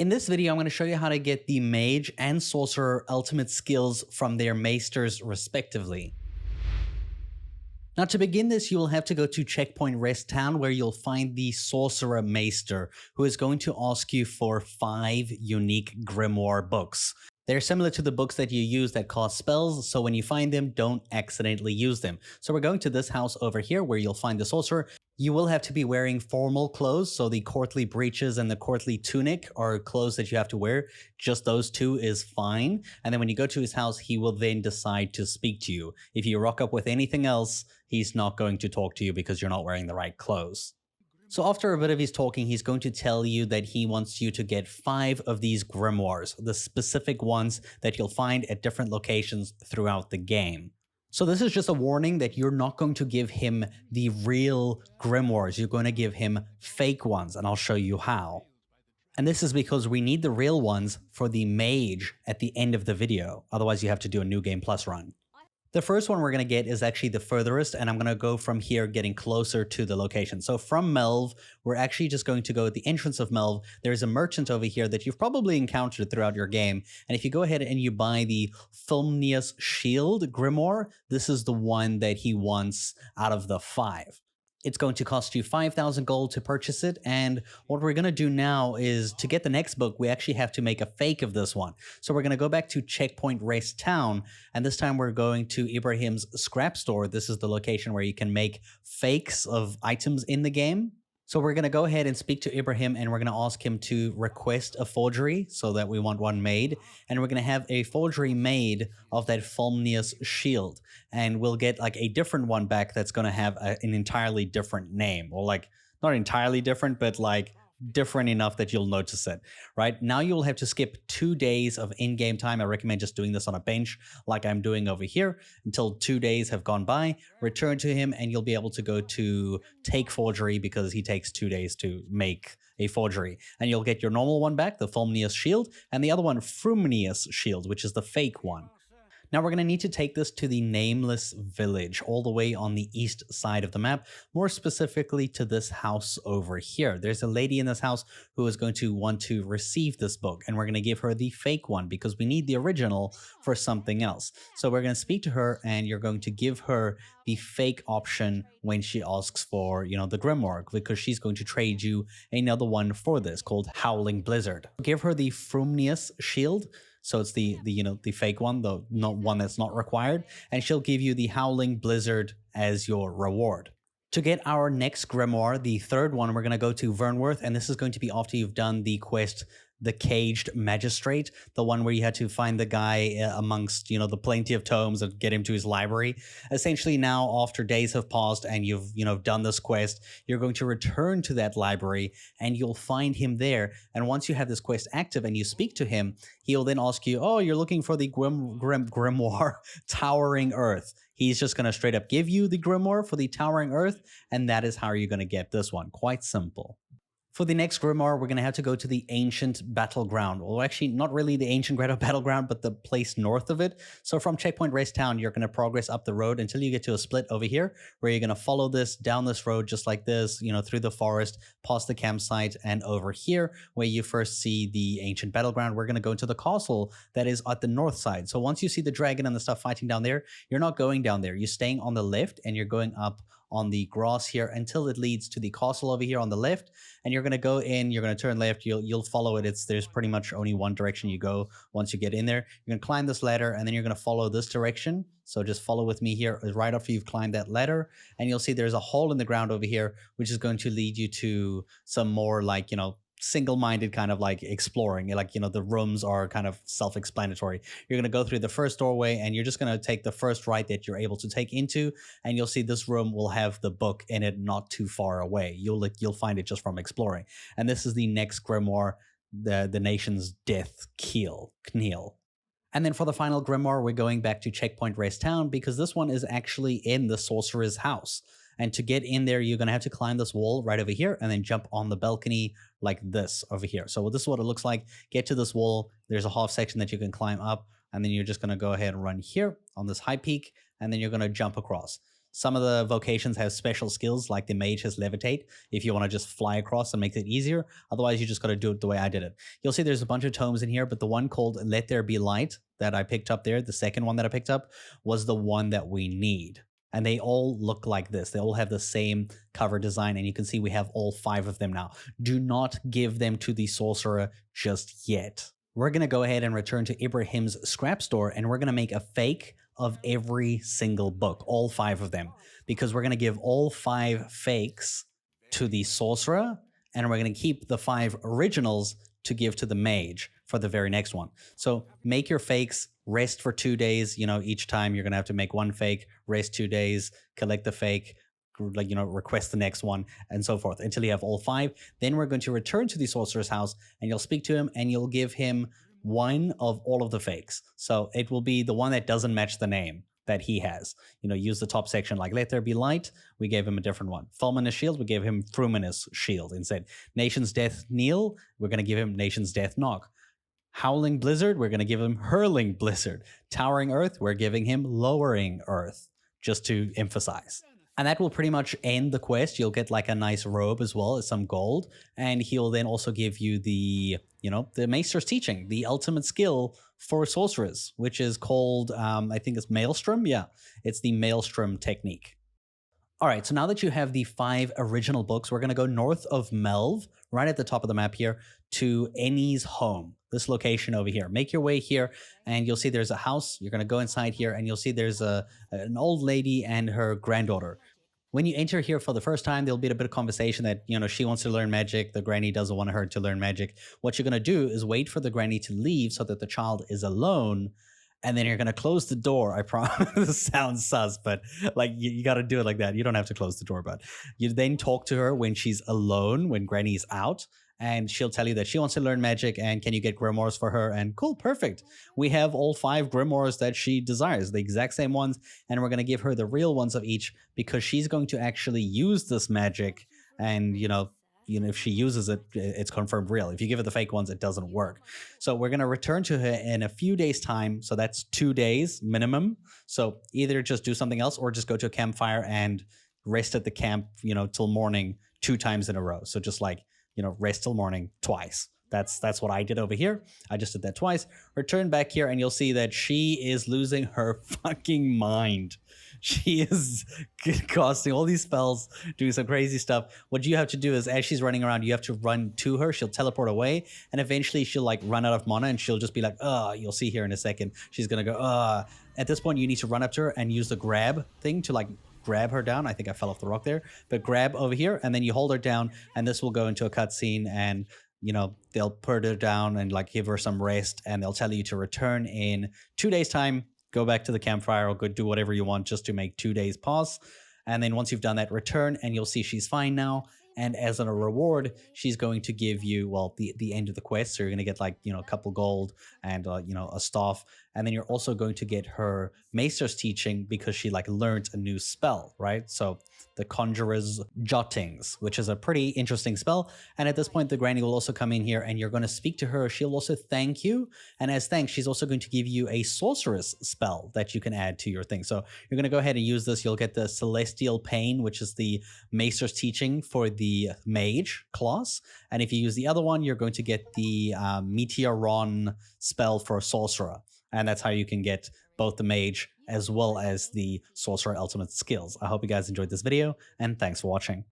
In this video, I'm going to show you how to get the Mage and Sorcerer ultimate skills from their Maisters respectively. Now to begin this, you will have to go to Checkpoint Rest Town where you'll find the Sorcerer Maister, who is going to ask you for 5 unique Grimoire books. They're similar to the books that you use that cost spells, so when you find them, don't accidentally use them. So we're going to this house over here where you'll find the Sorcerer. You will have to be wearing formal clothes, so the courtly breeches and the courtly tunic are clothes that you have to wear. Just those two is fine. And then when you go to his house, he will then decide to speak to you. If you rock up with anything else, he's not going to talk to you because you're not wearing the right clothes. So after a bit of his talking, he's going to tell you that he wants you to get 5 of these grimoires, the specific ones that you'll find at different locations throughout the game. So this is just a warning that you're not going to give him the real grimoires. You're going to give him fake ones, and I'll show you how. And this is because we need the real ones for the mage at the end of the video. Otherwise, you have to do a New Game Plus run. The first one we're going to get is actually the furthest, and I'm going to go from here getting closer to the location. So from Melve, we're actually just going to go at the entrance of Melve. There's a merchant over here that you've probably encountered throughout your game. And if you go ahead and you buy the Fulminous Shield Grimoire, this is the one that he wants out of the 5. It's going to cost you 5,000 gold to purchase it, and what we're going to do now is to get the next book, we actually have to make a fake of this one. So we're going to go back to Checkpoint Rest Town, and this time we're going to Ibrahim's scrap store. This is the location where you can make fakes of items in the game. So we're going to go ahead and speak to Ibrahim, and we're going to ask him to request a forgery so that we want one made. And we're going to have a forgery made of that Fulminous shield. And we'll get like a different one back that's going to have an entirely different name. Or like, not entirely different, but like different enough that you'll notice it, right? Now you'll have to skip 2 days of in-game time. I recommend just doing this on a bench like I'm doing over here until 2 days have gone by. Return to him and you'll be able to go to take forgery because he takes 2 days to make a forgery. And you'll get your normal one back, the Fulminous shield, and the other one, Fulminous shield, which is the fake one. Now we're going to need to take this to the Nameless Village, all the way on the east side of the map, more specifically to this house over here. There's a lady in this house who is going to want to receive this book, and we're going to give her the fake one because we need the original for something else. So we're going to speak to her, and you're going to give her the fake option when she asks for, the Grimoire, because she's going to trade you another one for this called Howling Blizzard. Give her the Fulminous shield. So it's the fake one, the one that's not required, and she'll give you the Howling Blizzard as your reward. To get our next Grimoire, the third one, we're going to go to Vernworth, and this is going to be after you've done the quest, the Caged Magistrate, the one where you had to find the guy amongst, the plenty of tomes and get him to his library. Essentially now, after days have passed and you've, done this quest, you're going to return to that library and you'll find him there. And once you have this quest active and you speak to him, he'll then ask you, oh, you're looking for the Grimoire Towering Earth. He's just going to straight up give you the Grimoire for the Towering Earth, and that is how you're going to get this one. Quite simple. For the next Grimoire, we're going to have to go to the Ancient Battleground. Well, actually, not really the Ancient Battleground, but the place north of it. So from Checkpoint Rest Town, you're going to progress up the road until you get to a split over here, where you're going to follow this down this road just like this, through the forest, past the campsite, and over here, where you first see the Ancient Battleground, we're going to go into the castle that is at the north side. So once you see the dragon and the stuff fighting down there, you're not going down there. You're staying on the left, and you're going up on the grass here until it leads to the castle over here on the left, and you're going to go in, you're going to turn left, you'll follow it. There's pretty much only one direction you go once you get in there. You're going to climb this ladder, and then you're going to follow this direction. So just follow with me here right after you've climbed that ladder, and you'll see there's a hole in the ground over here, which is going to lead you to some more like, single-minded kind of like exploring. The rooms are kind of self-explanatory. You're going to go through the first doorway, and you're just going to take the first right that you're able to take into, and you'll see this room will have the book in it not too far away. You'll find it just from exploring. And this is the next Grimoire, the nation's death Knell. And then for the final Grimoire, we're going back to Checkpoint Rest Town because this one is actually in the Sorcerer's house. And to get in there, you're going to have to climb this wall right over here and then jump on the balcony like this over here. So this is what it looks like. Get to this wall. There's a half section that you can climb up, and then you're just going to go ahead and run here on this high peak, and then you're going to jump across. Some of the vocations have special skills, like the mage has levitate, if you want to just fly across and make it easier. Otherwise, you just got to do it the way I did it. You'll see there's a bunch of tomes in here, but the one called Let There Be Light that I picked up there, the second one that I picked up, was the one that we need. And they all look like this. They all have the same cover design, and you can see we have all 5 of them now. Do not give them to the sorcerer just yet. We're going to go ahead and return to Ibrahim's scrap store, and we're going to make a fake of every single book, all 5 of them, because we're going to give all 5 fakes to the sorcerer, and we're going to keep the 5 originals to give to the mage for the very next one. So make your fakes, rest for 2 days. You know, each time you're going to have to make 1 fake, rest 2 days, collect the fake, like, you know, request the next one, and so forth until you have all 5. Then we're going to return to the sorcerer's house, and you'll speak to him, and you'll give him 1 of all of the fakes. So it will be the one that doesn't match the name that he has. You know, use the top section, like Let There Be Light, we gave him a different one. Fulminous Shield, we gave him Fulminous Shield instead. Nation's Death Knell, we're going to give him Nation's Death Knock. Howling Blizzard, we're going to give him Hurling Blizzard. Towering Earth, we're giving him Lowering Earth, just to emphasize. And that will pretty much end the quest. You'll get like a nice robe as well as some gold. And he'll then also give you the, you know, the Maister's Teaching, the ultimate skill for sorcerers, which is called, I think it's Maelstrom. Yeah, it's the Maelstrom technique. All right, so now that you have the 5 original books, we're going to go north of Melv, right at the top of the map here, to Ennie's home, this location over here. Make your way here, and you'll see there's a house. You're going to go inside here, and you'll see there's an old lady and her granddaughter. When you enter here for the first time, there'll be a bit of conversation that, you know, she wants to learn magic. The granny doesn't want her to learn magic. What you're going to do is wait for the granny to leave so that the child is alone. And then you're going to close the door. I promise. This sounds sus, but like you got to do it like that. You don't have to close the door, but you then talk to her when she's alone, when Granny's out, and she'll tell you that she wants to learn magic and can you get grimoires for her? And cool, perfect. We have all 5 grimoires that she desires, the exact same ones, and we're going to give her the real ones of each because she's going to actually use this magic. And, you know, if she uses it, it's confirmed real. If you give her the fake ones, it doesn't work. So we're going to return to her in a few days' time. So that's 2 days minimum. So either just do something else or just go to a campfire and rest at the camp, you know, till morning 2 times in a row. So just like, you know, rest till morning twice. That's what I did over here. I just did that twice. Return back here and you'll see that she is losing her fucking mind. She is casting all these spells, doing some crazy stuff. What you have to do is, as she's running around, you have to run to her. She'll teleport away, and eventually she'll like run out of mana, and she'll just be like, you'll see here in a second. She's gonna go, At this point, you need to run up to her and use the grab thing to like grab her down. I think I fell off the rock there, but grab over here, and then you hold her down, and this will go into a cutscene, and you know, they'll put her down and like give her some rest, and they'll tell you to return in 2 days' time. Go back to the campfire or go do whatever you want just to make 2 days pass. And then once you've done that, return and you'll see she's fine now. And as a reward, she's going to give you, well, the end of the quest. So you're going to get like, you know, a couple gold and, you know, a staff. And then you're also going to get her Maister's Teaching because she like learned a new spell, right? So the Conjurer's Jottings, which is a pretty interesting spell. And at this point, the granny will also come in here and you're going to speak to her. She'll also thank you. And as thanks, she's also going to give you a sorceress spell that you can add to your thing. So you're going to go ahead and use this. You'll get the Celestial Pain, which is the Maister's Teaching for the mage class. And if you use the other one, you're going to get the Meteoron spell for sorcerer. And that's how you can get both the mage as well as the sorcerer ultimate skills. I hope you guys enjoyed this video, and thanks for watching.